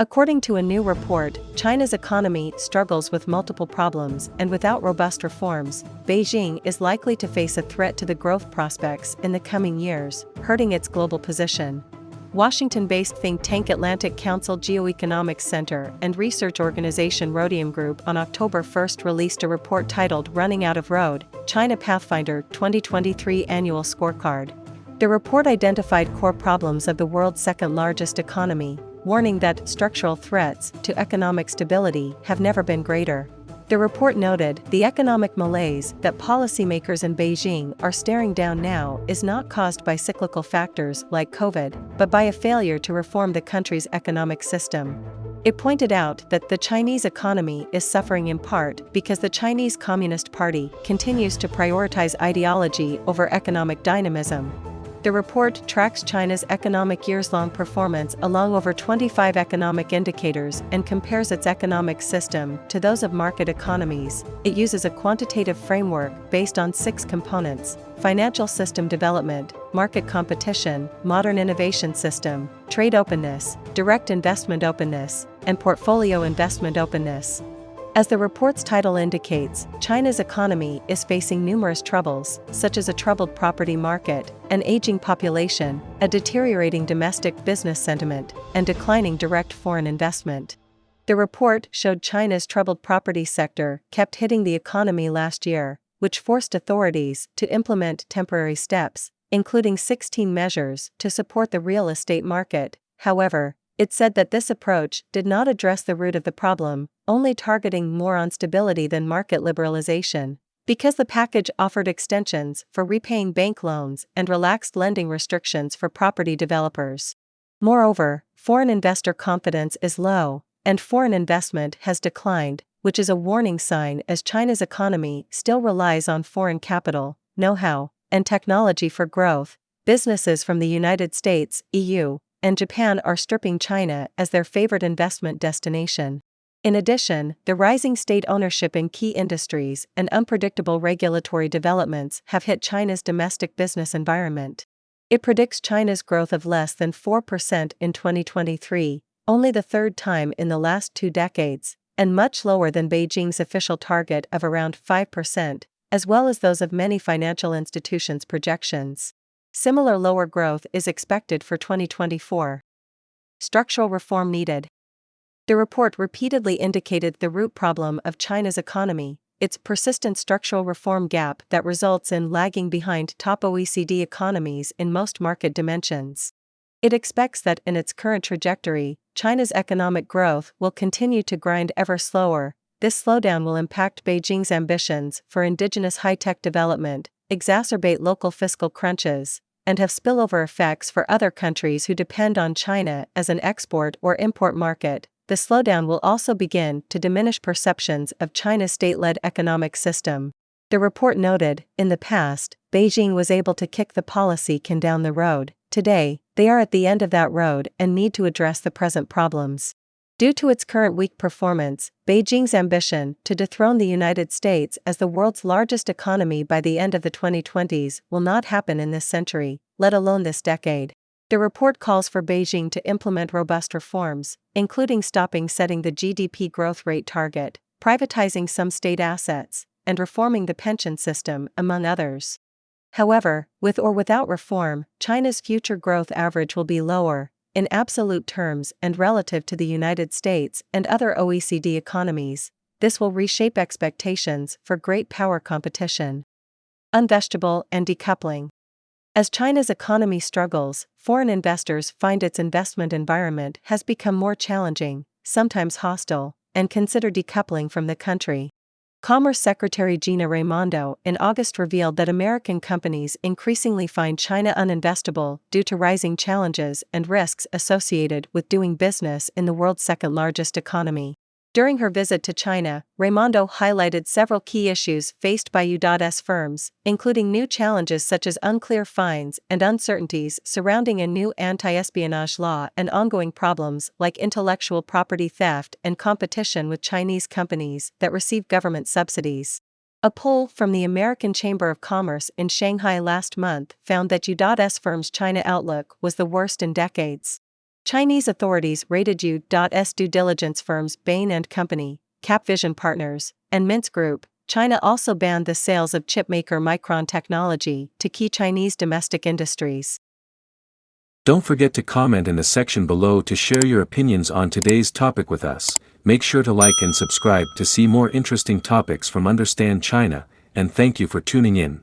According to a new report, China's economy struggles with multiple problems, and without robust reforms, Beijing is likely to face a threat to the growth prospects in the coming years, hurting its global position. Washington-based think tank Atlantic Council Geoeconomics Center and research organization Rhodium Group on October 1 released a report titled Running Out of Road, China Pathfinder 2023 Annual Scorecard. The report identified core problems of the world's second-largest economy, warning that structural threats to economic stability have never been greater. The report noted the economic malaise that policymakers in Beijing are staring down now is not caused by cyclical factors like COVID, but by a failure to reform the country's economic system. It pointed out that the Chinese economy is suffering in part because the Chinese Communist Party continues to prioritize ideology over economic dynamism. The report tracks China's economic years-long performance along over 25 economic indicators and compares its economic system to those of market economies. It uses a quantitative framework based on 6 components: financial system development, market competition, modern innovation system, trade openness, direct investment openness, and portfolio investment openness. As the report's title indicates, China's economy is facing numerous troubles, such as a troubled property market, an aging population, a deteriorating domestic business sentiment, and declining direct foreign investment. The report showed China's troubled property sector kept hitting the economy last year, which forced authorities to implement temporary steps, including 16 measures to support the real estate market. However, it said that this approach did not address the root of the problem, only targeting more on stability than market liberalization, because the package offered extensions for repaying bank loans and relaxed lending restrictions for property developers. Moreover, foreign investor confidence is low, and foreign investment has declined, which is a warning sign as China's economy still relies on foreign capital, know-how, and technology for growth. Businesses from the United States, EU, and Japan are stripping China as their favorite investment destination. In addition, the rising state ownership in key industries and unpredictable regulatory developments have hit China's domestic business environment. It predicts China's growth of less than 4% in 2023, only the third time in the last 2 decades, and much lower than Beijing's official target of around 5%, as well as those of many financial institutions' projections. Similar lower growth is expected for 2024. Structural reform needed. The report repeatedly indicated the root problem of China's economy, its persistent structural reform gap that results in lagging behind top OECD economies in most market dimensions. It expects that in its current trajectory, China's economic growth will continue to grind ever slower. This slowdown will impact Beijing's ambitions for indigenous high-tech development, exacerbate local fiscal crunches, and have spillover effects for other countries who depend on China as an export or import market. The slowdown will also begin to diminish perceptions of China's state-led economic system. The report noted, in the past, Beijing was able to kick the policy can down the road. Today, they are at the end of that road and need to address the present problems. Due to its current weak performance, Beijing's ambition to dethrone the United States as the world's largest economy by the end of the 2020s will not happen in this century, let alone this decade. The report calls for Beijing to implement robust reforms, including stopping setting the GDP growth rate target, privatizing some state assets, and reforming the pension system, among others. However, with or without reform, China's future growth average will be lower, in absolute terms and relative to the United States and other OECD economies. This will reshape expectations for great power competition. Unvegetable and decoupling. As China's economy struggles, foreign investors find its investment environment has become more challenging, sometimes hostile, and consider decoupling from the country. Commerce Secretary Gina Raimondo in August revealed that American companies increasingly find China uninvestable due to rising challenges and risks associated with doing business in the world's second-largest economy. During her visit to China, Raimondo highlighted several key issues faced by U.S. firms, including new challenges such as unclear fines and uncertainties surrounding a new anti-espionage law and ongoing problems like intellectual property theft and competition with Chinese companies that receive government subsidies. A poll from the American Chamber of Commerce in Shanghai last month found that U.S. firms' China outlook was the worst in decades. Chinese authorities raided U.S. due diligence firms Bain & Company, Capvision Partners, and Mintz Group. China also banned the sales of chipmaker Micron technology to key Chinese domestic industries. Don't forget to comment in the section below to share your opinions on today's topic with us. Make sure to like and subscribe to see more interesting topics from Understand China, and thank you for tuning in.